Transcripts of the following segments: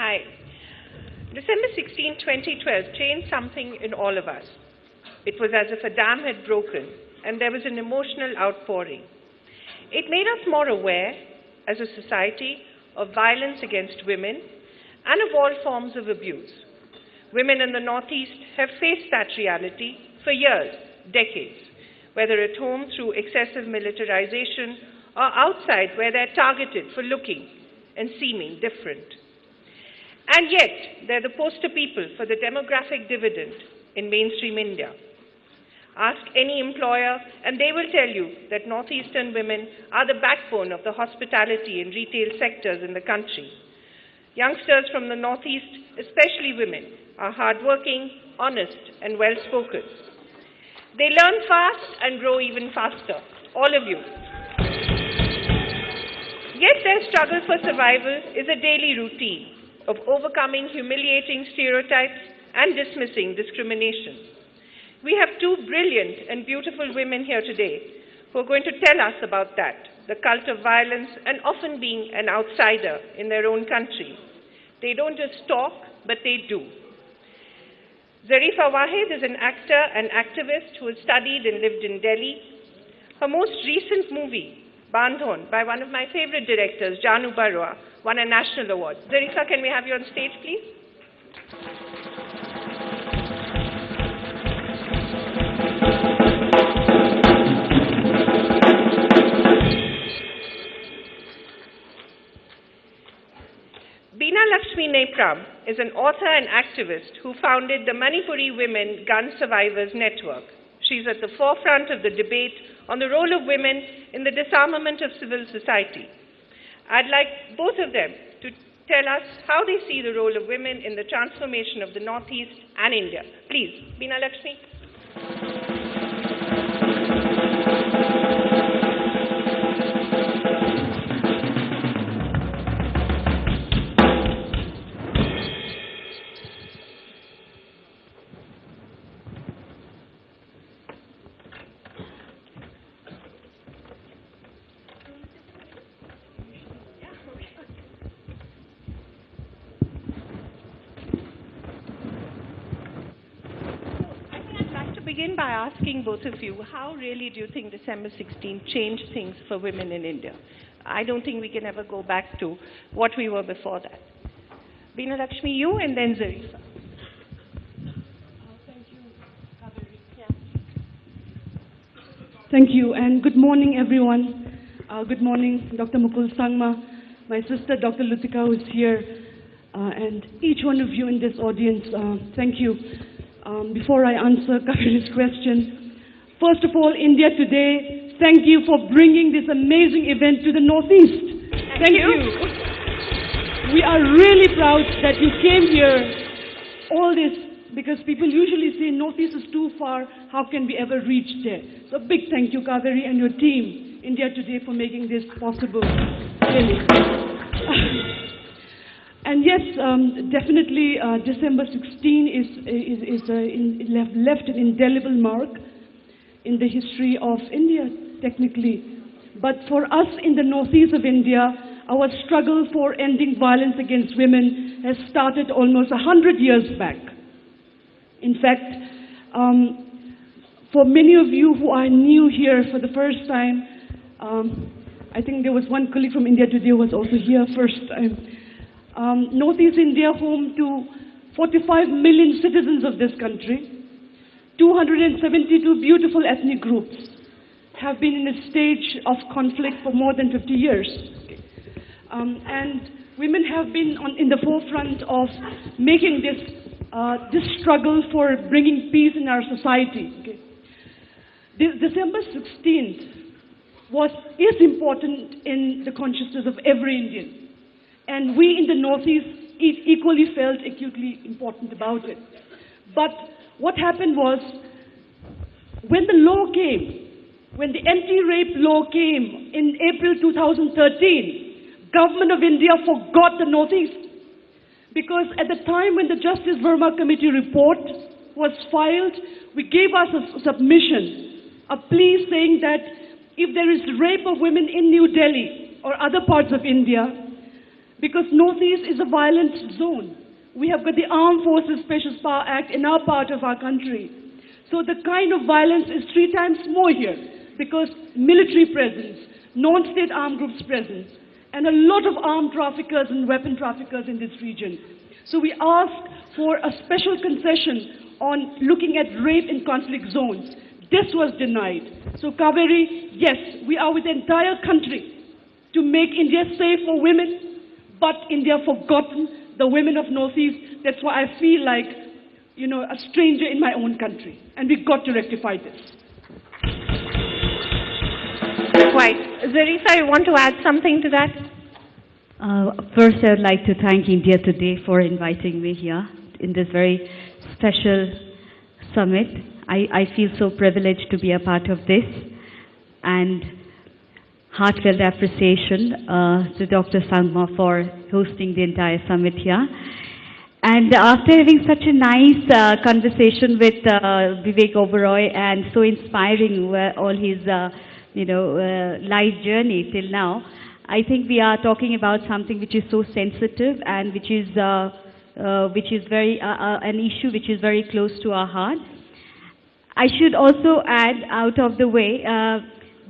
Hi. December 16, 2012 changed something in all of us. It was as if a dam had broken and there was an emotional outpouring. It made us more aware, as a society, of violence against women and of all forms of abuse. Women in the Northeast have faced that reality for years, decades, whether at home through excessive militarization or outside where they're targeted for looking and seeming different. And yet, they're the poster people for the demographic dividend in mainstream India. Ask any employer, and they will tell you that Northeastern women are the backbone of the hospitality and retail sectors in the country. Youngsters from the Northeast, especially women, are hardworking, honest, and well-spoken. They learn fast and grow even faster, all of you. Yet their struggle for survival is a daily routine of overcoming humiliating stereotypes and dismissing discrimination. We have two brilliant and beautiful women here today who are going to tell us about that, the cult of violence and often being an outsider in their own country. They don't just talk, but they do. Zarifa Wahid is an actor and activist who has studied and lived in Delhi. Her most recent movie, Bandhon, by one of my favorite directors, Janu Barua, won a national award. Zarifa, can we have you on stage, please? Beena Lakshmi Nepram is an author and activist who founded the Manipuri Women Gun Survivors Network. She's at the forefront of the debate on the role of women in the disarmament of civil society. I'd like both of them to tell us how they see the role of women in the transformation of the Northeast and India. Please, Beena Lakshmi. Begin by asking both of you, how really do you think December 16 changed things for women in India? I don't think we can ever go back to what we were before that. Beena Lakshmi, you, and then Zarifa. Thank you, Kaveri. Yeah. Thank you, and good morning, everyone. Good morning, Dr. Mukul Sangma, my sister, Dr. Lutika, who is here, and each one of you in this audience, thank you. Before I answer Kaveri's question, first of all, India Today, thank you for bringing this amazing event to the Northeast. Thank you. We are really proud that you came here. All this, because people usually say Northeast is too far, how can we ever reach there? So big thank you, Kaveri, and your team, India Today, for making this possible. Really. And yes, definitely December 16 left an indelible mark in the history of India, technically. But for us in the Northeast of India, our struggle for ending violence against women has started almost 100 years back. In fact, for many of you who are new here for the first time, I think there was one colleague from India Today who was also here first time. Northeast India, home to 45 million citizens of this country, 272 beautiful ethnic groups, have been in a stage of conflict for more than 50 years. And women have been in the forefront of making this struggle for bringing peace in our society. Okay. December 16th is important in the consciousness of every Indian. And we in the Northeast equally felt acutely important about it. But what happened was, when the law came, when the anti-rape law came in April 2013, Government of India forgot the Northeast. Because at the time when the Justice Verma Committee report was filed, we gave us a submission, a plea saying that if there is rape of women in New Delhi or other parts of India, because Northeast is a violent zone. We have got the Armed Forces Special Power Act in our part of our country. So the kind of violence is 3 times more here, because military presence, non-state armed groups presence, and a lot of armed traffickers and weapon traffickers in this region. So we ask for a special concession on looking at rape in conflict zones. This was denied. So Kaveri, yes, we are with the entire country to make India safe for women, but India forgotten the women of Northeast. That's why I feel like, a stranger in my own country. And we've got to rectify this. Quite. Zarifah, you want to add something to that? First, I would like to thank India Today for inviting me here in this very special summit. I feel so privileged to be a part of this, and heartfelt appreciation to Dr. Sangma for hosting the entire summit here. And after having such a nice conversation with Vivek Oberoi, and so inspiring all his life journey till now, I think we are talking about something which is so sensitive and which is very an issue which is very close to our heart. I should also add, out of the way,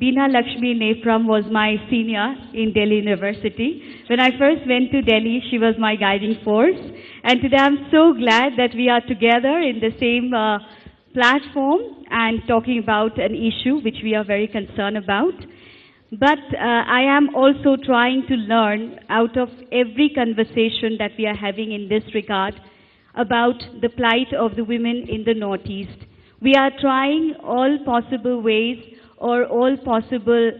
Beena Lakshmi Nepram was my senior in Delhi University. When I first went to Delhi, she was my guiding force. And today I'm so glad that we are together in the same platform and talking about an issue which we are very concerned about. But I am also trying to learn out of every conversation that we are having in this regard about the plight of the women in the Northeast. We are trying all possible ways or all possible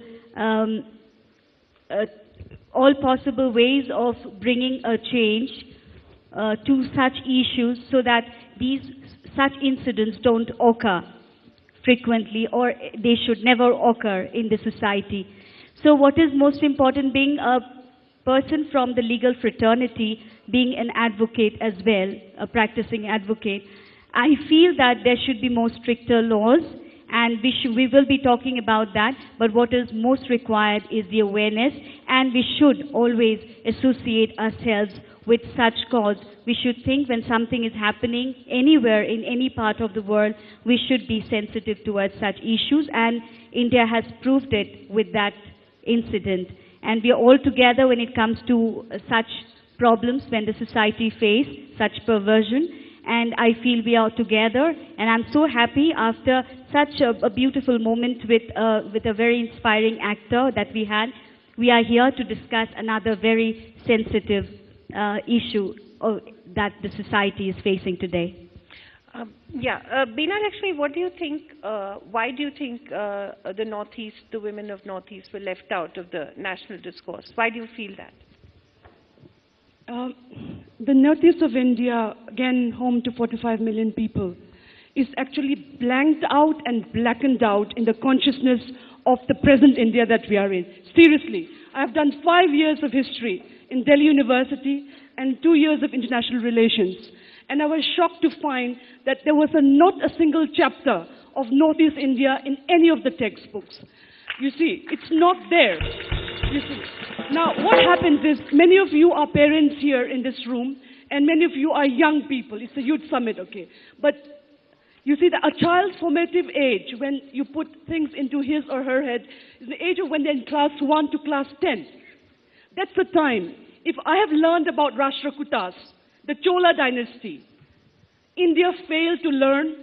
ways of bringing a change to such issues so that such incidents don't occur frequently, or they should never occur in the society. So what is most important, being a person from the legal fraternity, being an advocate as well, a practicing advocate, I feel that there should be more stricter laws, and we will be talking about that, but what is most required is the awareness, and we should always associate ourselves with such cause. We should think when something is happening anywhere in any part of the world, we should be sensitive towards such issues, and India has proved it with that incident. And we are all together when it comes to such problems, when the society faces such perversion, and I feel we are together, and I'm so happy after such a beautiful moment with a very inspiring actor that we had. We are here to discuss another very sensitive issue that the society is facing today. Beena Lakshmi, what do you think, why do you think the Northeast, the women of Northeast were left out of the national discourse? Why do you feel that? The Northeast of India, again home to 45 million people, is actually blanked out and blackened out in the consciousness of the present India that we are in. Seriously, I have done 5 years of history in Delhi University and 2 years of international relations. And I was shocked to find that there was not a single chapter of Northeast India in any of the textbooks. You see, it's not there. You see. Now, what happens is, many of you are parents here in this room, and many of you are young people. It's a youth summit, okay? But you see, a child's formative age, when you put things into his or her head, is the age of when they're in class 1 to class 10. That's the time. If I have learned about Rashtrakutas, the Chola dynasty, India failed to learn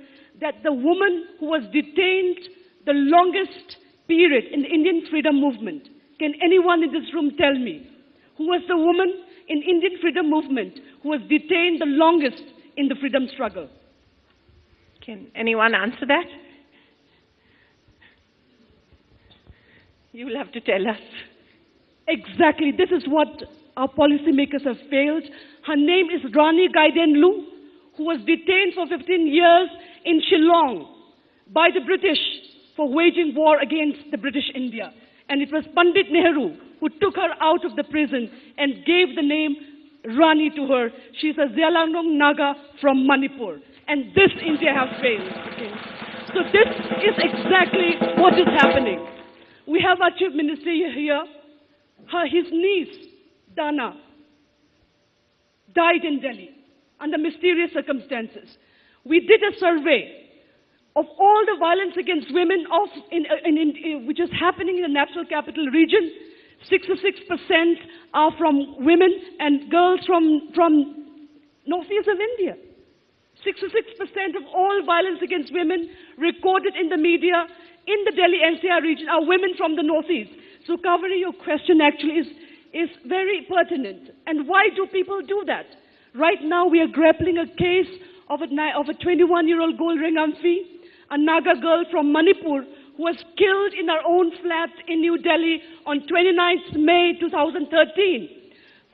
that the woman who was detained the longest period in the Indian freedom movement, can anyone in this room tell me who was the woman in Indian freedom movement who was detained the longest in the freedom struggle? Can anyone answer that? You will have to tell us. Exactly. This is what our policymakers have failed. Her name is Rani Gaidenlu, who was detained for 15 years in Shillong by the British for waging war against the British India. And it was Pandit Nehru who took her out of the prison and gave the name Rani to her. She's a Zyalanong Naga from Manipur. And this India has failed. Okay? So this is exactly what is happening. We have our Chief Minister here. His niece, Dana, died in Delhi under mysterious circumstances. We did a survey of all the violence against women which is happening in the national capital region. 66% are from women and girls from northeast of India. 66% of all violence against women recorded in the media in the Delhi NCR region are women from the northeast. So, Kaveri, your question actually is very pertinent. And why do people do that? Right now, we are grappling a case of a 21-year-old Golring Amphi, a Naga girl from Manipur, who was killed in her own flat in New Delhi on 29th May 2013,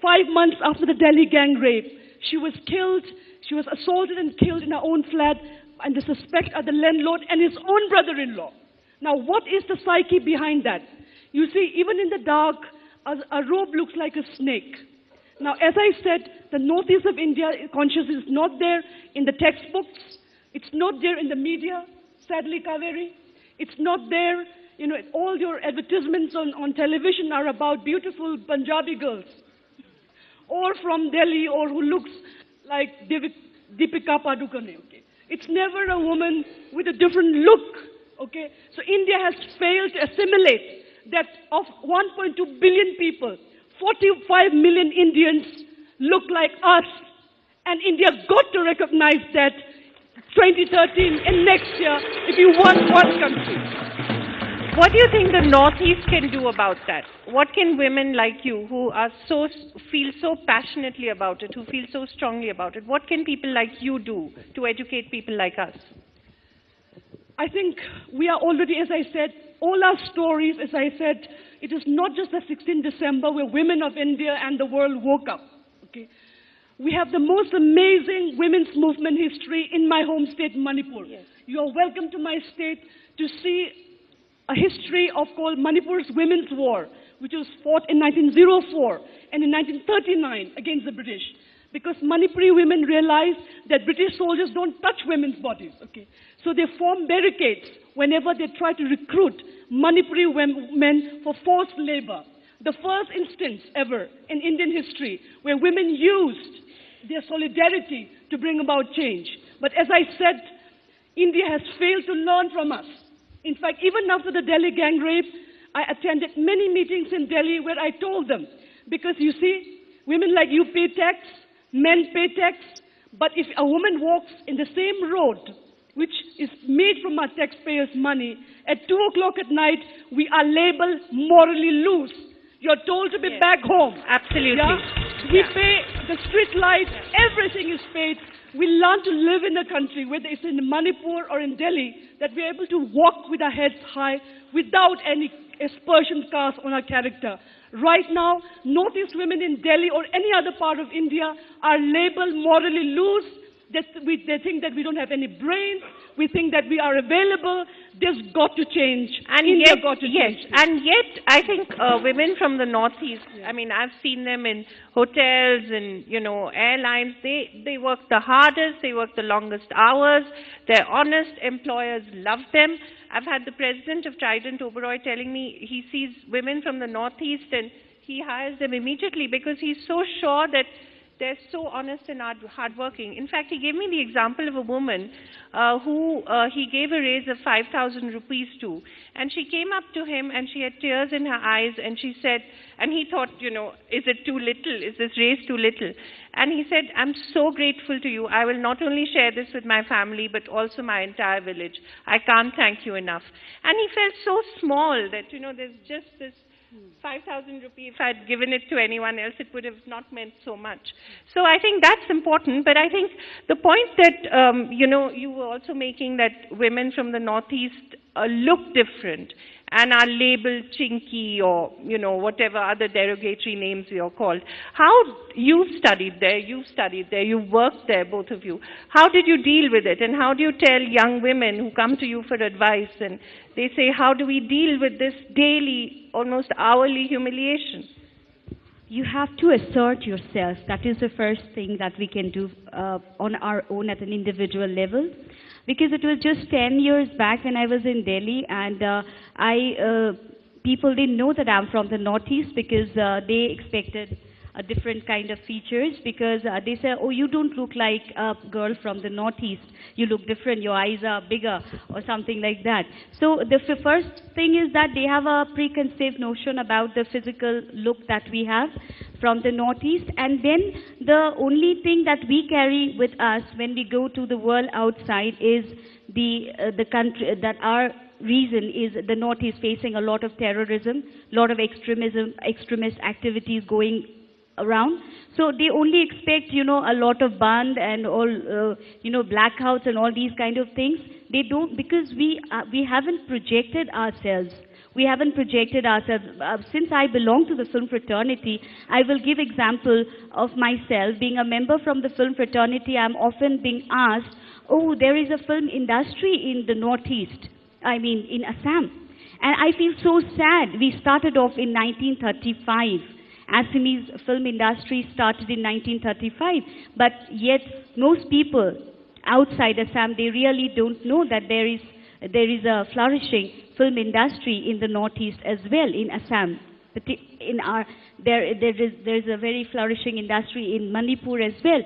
5 months after the Delhi gang rape. She was killed, she was assaulted and killed in her own flat, and the suspect are the landlord and his own brother-in-law. Now, what is the psyche behind that? You see, even in the dark, a robe looks like a snake. Now, as I said, the northeast of India consciousness is not there in the textbooks. It's not there in the media, sadly, Kaveri. It's not there, you know, all your advertisements on television are about beautiful Punjabi girls. Or from Delhi, or who looks like Deepika Padukone, okay? It's never a woman with a different look, okay? So India has failed to assimilate that of 1.2 billion people, 45 million Indians look like us. And India got to recognize that 2013 and next year if you want one country. What do you think the Northeast can do about that? What can women like you who are feel so passionately about it, who feel so strongly about it, what can people like you do to educate people like us? I think we are already, as I said, all our stories, as I said, it is not just the 16th December where women of India and the world woke up. Okay? We have the most amazing women's movement history in my home state, Manipur. Yes. You are welcome to my state to see a history of called Manipur's Women's War, which was fought in 1904 and in 1939 against the British. Because Manipuri women realized that British soldiers don't touch women's bodies, okay? So they form barricades whenever they try to recruit Manipuri men for forced labor. The first instance ever in Indian history where women used their solidarity to bring about change. But as I said, India has failed to learn from us. In fact, even after the Delhi gang rape, I attended many meetings in Delhi where I told them, because you see, women like you pay tax, men pay tax, but if a woman walks in the same road, which is made from our taxpayers' money, at 2 o'clock at night, we are labeled morally loose. You're told to be back home. Absolutely. Yeah? We pay the street lights, everything is paid. We learn to live in a country, whether it's in Manipur or in Delhi, that we're able to walk with our heads high without any aspersion cast on our character. Right now, Northeast women in Delhi or any other part of India are labeled morally loose. They think that we don't have any brains. We think that we are available. This got to change. And India got to change. And yet, I think women from the Northeast, I mean, I've seen them in hotels and, you know, airlines. They work the hardest. They work the longest hours. They're honest. Employers love them. I've had the president of Trident, Oberoi, telling me he sees women from the Northeast and he hires them immediately because he's so sure that they're so honest and hardworking. In fact, he gave me the example of a woman who he gave a raise of 5,000 rupees to. And she came up to him and she had tears in her eyes and she said, and he thought, you know, is it too little? Is this raise too little? And he said, I'm so grateful to you. I will not only share this with my family, but also my entire village. I can't thank you enough. And he felt so small that, you know, there's just this 5,000 rupees. If I'd given it to anyone else, it would have not meant so much. So I think that's important. But I think the point that, you know, you were also making that women from the Northeast look different and are labeled chinky or, you know, whatever other derogatory names you're called. How you've studied there, you've worked there, both of you. How did you deal with it? And how do you tell young women who come to you for advice and they say, how do we deal with this daily, almost hourly humiliation? You have to assert yourself. That is the first thing that we can do on our own at an individual level. Because it was just 10 years back when I was in Delhi, and people didn't know that I'm from the Northeast because they expected different kind of features, because they say, oh, you don't look like a girl from the Northeast. You look different. Your eyes are bigger or something like that. So the first thing is that they have a preconceived notion about the physical look that we have from the Northeast. And then the only thing that we carry with us when we go to the world outside is the country that our reason is the North is facing a lot of terrorism, a lot of extremist activities going around. So they only expect, a lot of band and all, blackouts and all these kind of things. They don't, because we haven't projected ourselves. We haven't projected ourselves. Since I belong to the film fraternity, I will give example of myself. Being a member from the film fraternity, I'm often being asked, oh, there is a film industry in the Northeast. I mean, in Assam. And I feel so sad. We started off in 1935. Assamese film industry started in 1935. But yet, most people outside Assam, they really don't know that there is a flourishing film industry in the Northeast as well, in Assam. There is a very flourishing industry in Manipur as well.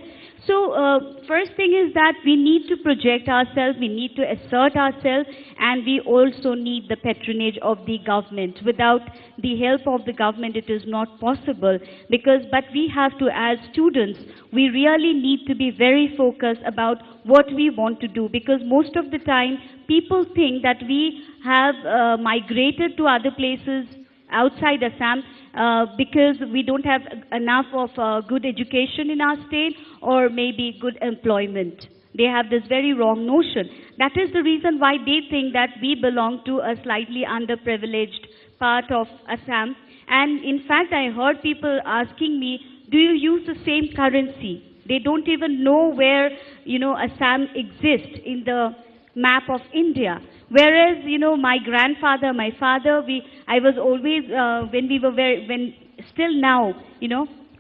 So first thing is that we need to project ourselves, we need to assert ourselves, and we also need the patronage of the government. Without the help of the government, it is not possible. But we have to, as students, we really need to be very focused about what we want to do, because most of the time people think that we have migrated to other places outside Assam because we don't have enough of good education in our state, or maybe good employment. They have this very wrong notion. That is the reason why they think that we belong to a slightly underprivileged part of Assam. And in fact, I heard people asking me, do you use the same currency? They don't even know where, Assam exists in the map of India. Whereas, my grandfather, my father, I was always, still now,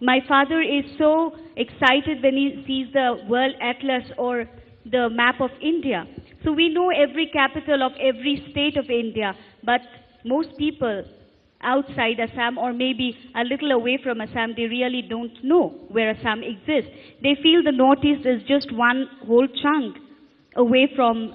my father is so excited when he sees the World Atlas or the map of India. So we know every capital of every state of India, but most people outside Assam, or maybe a little away from Assam, they really don't know where Assam exists. They feel the Northeast is just one whole chunk away from,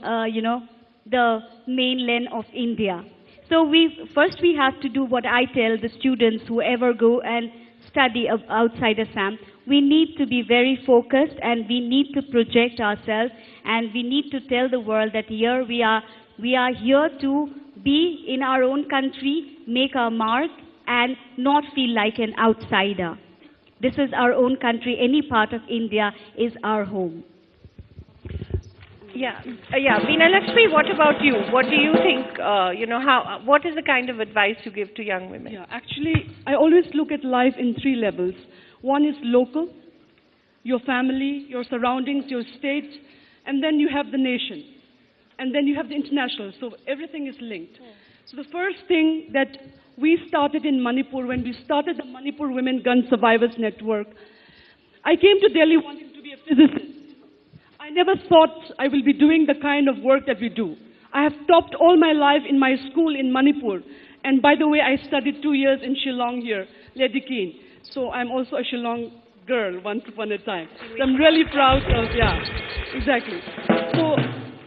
the mainland of India. So first we have to do what I tell the students who ever go and study outside Assam. We need to be very focused, and we need to project ourselves, and we need to tell the world that here we are here to be in our own country, make our mark, and not feel like an outsider. This is our own country. Any part of India is our home. Yeah. Veena Lakshmi, what about you? What do you think, what is the kind of advice you give to young women? Yeah, actually, I always look at life in three levels. One is local, your family, your surroundings, your state, and then you have the nation. And then you have the international, so everything is linked. So the first thing that we started in Manipur, when we started the Manipur Women Gun Survivors Network, I came to Delhi wanting to be a physicist. I never thought I will be doing the kind of work that we do. I have topped all my life in my school in Manipur. And by the way, I studied 2 years in Shillong here, Lady Keen. So I'm also a Shillong girl once upon a time. So I'm really proud of, exactly. So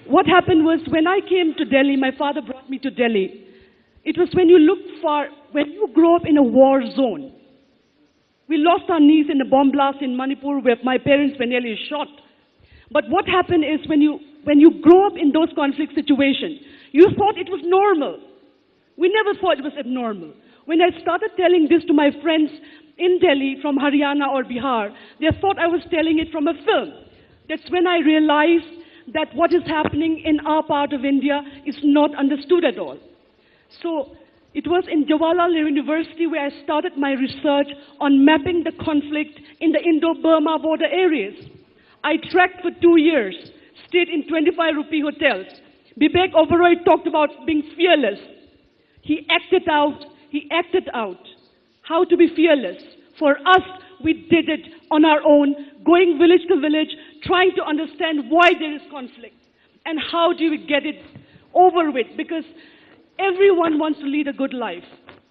what happened was, when I came to Delhi, my father brought me to Delhi. It was when you look far, when you grow up in a war zone. We lost our niece in a bomb blast in Manipur where my parents were nearly shot. But what happened is, when you grow up in those conflict situations, you thought it was normal. We never thought it was abnormal. When I started telling this to my friends in Delhi from Haryana or Bihar, they thought I was telling it from a film. That's when I realized that what is happening in our part of India is not understood at all. So it was in Jawaharlal University where I started my research on mapping the conflict in the Indo-Burma border areas. I trekked for 2 years, stayed in 25 rupee hotels. Bibek Oberoi talked about being fearless. He acted out how to be fearless. For us, we did it on our own, going village to village, trying to understand why there is conflict and how do we get it over with, because everyone wants to lead a good life,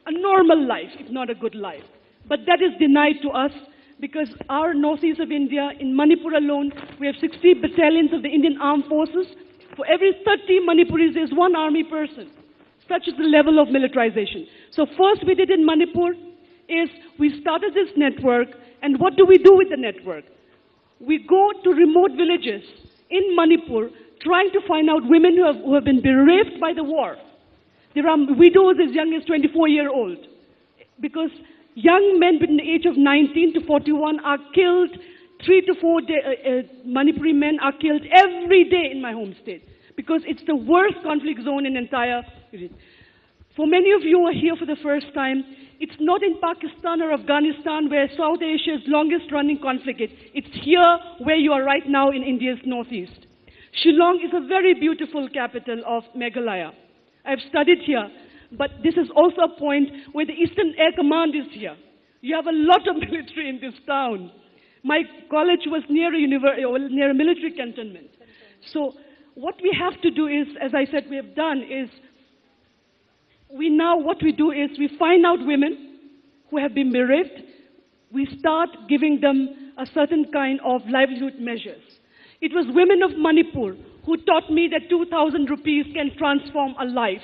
a normal life, if not a good life. But that is denied to us because our northeast of India, in Manipur alone, we have 60 battalions of the Indian Armed Forces. For every 30 Manipuris, there's one army person. Such is the level of militarization. So first we did in Manipur is we started this network, and what do we do with the network? We go to remote villages in Manipur trying to find out women who have been bereft by the war. There are widows as young as 24-year-old because young men between the age of 19 to 41 are killed. 3 to 4 Manipuri men are killed every day in my home state because it's the worst conflict zone in entire region. For many of you who are here for the first time, it's not in Pakistan or Afghanistan where South Asia's longest running conflict is. It's here where you are right now in India's northeast. Shillong is a very beautiful capital of Meghalaya. I've studied here, but this is also a point where the Eastern Air Command is here. You have a lot of military in this town. My college was near a military cantonment. So what we have to do is, as I said, we have done is, what we do is we find out women who have been bereft. We start giving them a certain kind of livelihood measures. It was women of Manipur who taught me that 2,000 rupees can transform a life.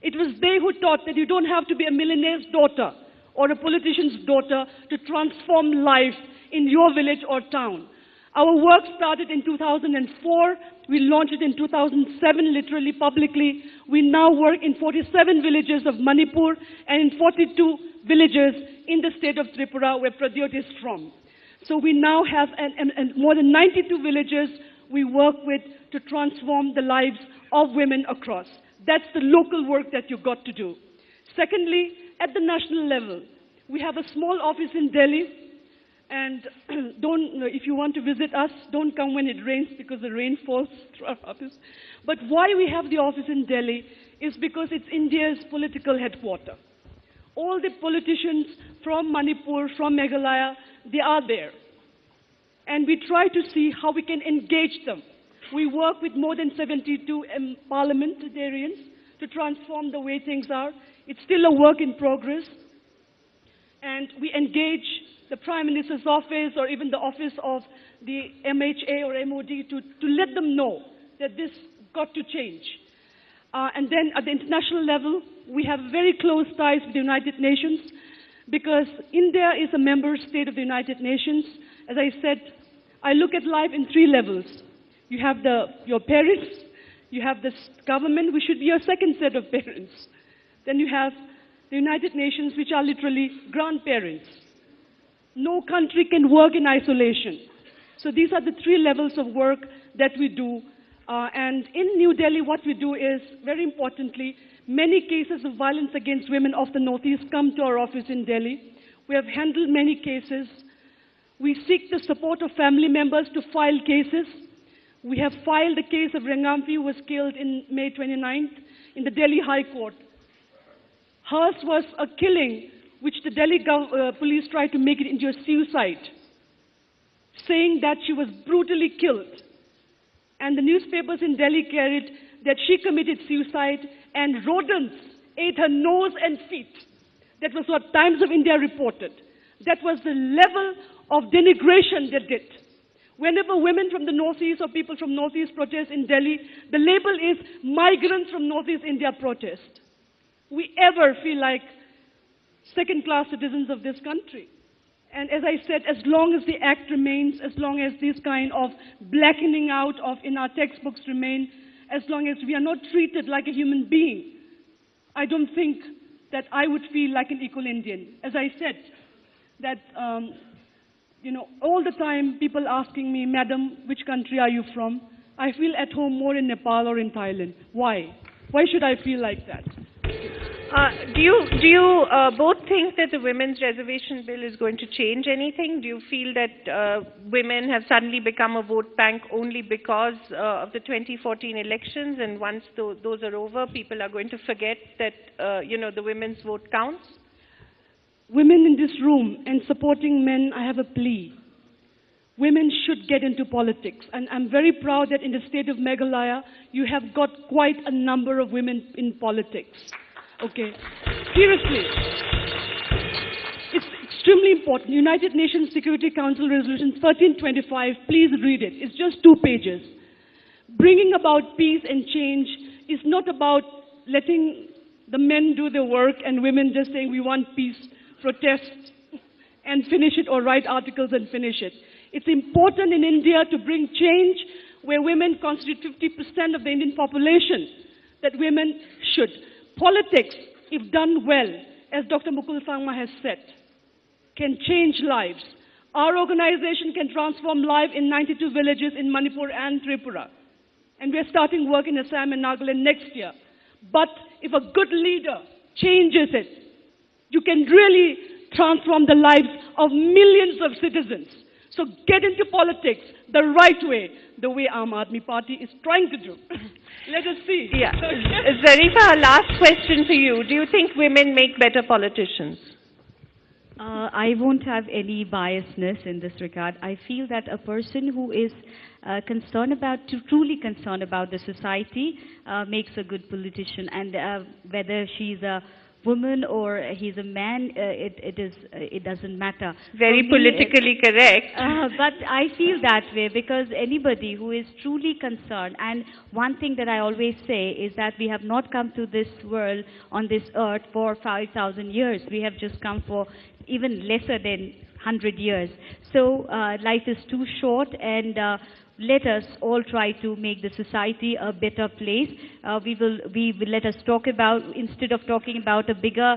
It was they who taught that you don't have to be a millionaire's daughter or a politician's daughter to transform life in your village or town. Our work started in 2004. We launched it in 2007, literally publicly. We now work in 47 villages of Manipur and in 42 villages in the state of Tripura, where Pradyot is from. So we now have more than 92 villages we work with to transform the lives of women across. That's the local work that you've got to do. Secondly, at the national level, we have a small office in Delhi. And if you want to visit us, don't come when it rains because the rain falls through our office. But why we have the office in Delhi is because it's India's political headquarters. All the politicians from Manipur, from Meghalaya, they are there. And we try to see how we can engage them. We work with more than 72 parliamentarians to transform the way things are. It's still a work in progress. And we engage the Prime Minister's office or even the office of the MHA or MOD to let them know that this got to change. And then at the international level, we have very close ties with the United Nations because India is a member state of the United Nations. As I said, I look at life in 3 levels. You have your parents, you have the government, which should be your second set of parents. Then you have the United Nations, which are literally grandparents. No country can work in isolation. So these are the 3 levels of work that we do. And in New Delhi, what we do is, very importantly, many cases of violence against women of the Northeast come to our office in Delhi. We have handled many cases. We seek the support of family members to file cases. We have filed the case of Rengampi, who was killed in May 29th in the Delhi High Court. Hers was a killing which the Delhi police tried to make it into a suicide, saying that she was brutally killed. And the newspapers in Delhi carried that she committed suicide and rodents ate her nose and feet. That was what Times of India reported. That was the level of denigration they did. Whenever women from the Northeast or people from Northeast protest in Delhi, the label is migrants from Northeast India protest. We ever feel like second-class citizens of this country. And as I said, as long as the act remains, as long as this kind of blackening out of in our textbooks remain, as long as we are not treated like a human being, I don't think that I would feel like an equal Indian. As I said, that, all the time people asking me, Madam, which country are you from? I feel at home more in Nepal or in Thailand. Why? Why should I feel like that? Do you both think that the Women's Reservation Bill is going to change anything? Do you feel that women have suddenly become a vote bank only because of the 2014 elections, and once those are over, people are going to forget that, the women's vote counts? Women in this room and supporting men, I have a plea. Women should get into politics. And I'm very proud that in the state of Meghalaya, you have got quite a number of women in politics. Okay, seriously. It's extremely important. United Nations Security Council Resolution 1325, please read it. It's just 2 pages. Bringing about peace and change is not about letting the men do the work and women just saying we want peace, protest and finish it, or write articles and finish it. It's important in India to bring change where women constitute 50% of the Indian population, that women should. Politics, if done well, as Dr. Mukul Sangma has said, can change lives. Our organization can transform lives in 92 villages in Manipur and Tripura. And we're starting work in Assam and Nagaland next year. But if a good leader changes it, you can really transform the lives of millions of citizens. So get into politics the right way, the way Aam Aadmi Party is trying to do. Let us see. Yeah. Zarifa, last question for you. Do you think women make better politicians? I won't have any biasness in this regard. I feel that a person who is truly concerned about the society makes a good politician. And whether she's a woman or he's a man, it doesn't matter. Very politically correct. But I feel that way because anybody who is truly concerned, and one thing that I always say is that we have not come to this world on this earth for 5,000 years. We have just come for even lesser than 100 years. So life is too short, and let us all try to make the society a better place. We will let us talk about, instead of talking about a bigger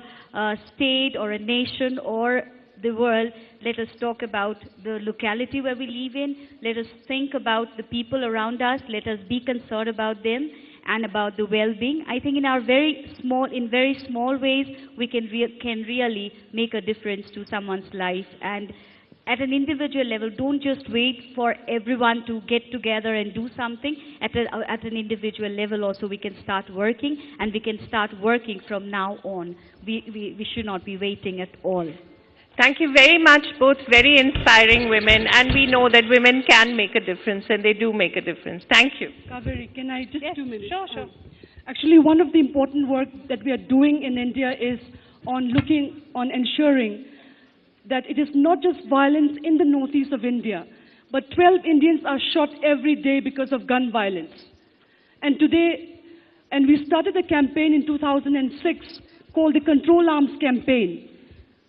state or a nation or the world, let us talk about the locality where we live in. Let us think about the people around us. Let us be concerned about them and about the well-being. I think in very small ways, we can really make a difference to someone's life. And at an individual level, don't just wait for everyone to get together and do something. At an individual level also, we can start working, and we can start working from now on. We should not be waiting at all. Thank you very much, both very inspiring women, and we know that women can make a difference, and they do make a difference. Thank you. Kaveri, can I just 2 minutes? Sure. Actually, one of the important work that we are doing in India is on ensuring that it is not just violence in the northeast of India, but 12 Indians are shot every day because of gun violence. And we started a campaign in 2006 called the Control Arms Campaign,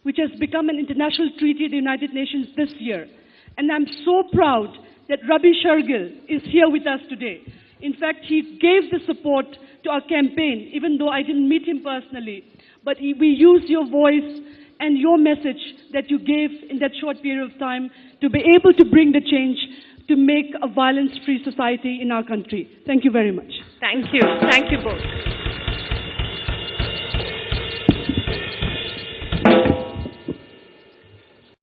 which has become an international treaty of the United Nations this year. And I'm so proud that Ravi Shargil is here with us today. In fact, he gave the support to our campaign, even though I didn't meet him personally. But we used your voice and your message that you gave in that short period of time to be able to bring the change to make a violence-free society in our country. Thank you very much. Thank you. Thank you both.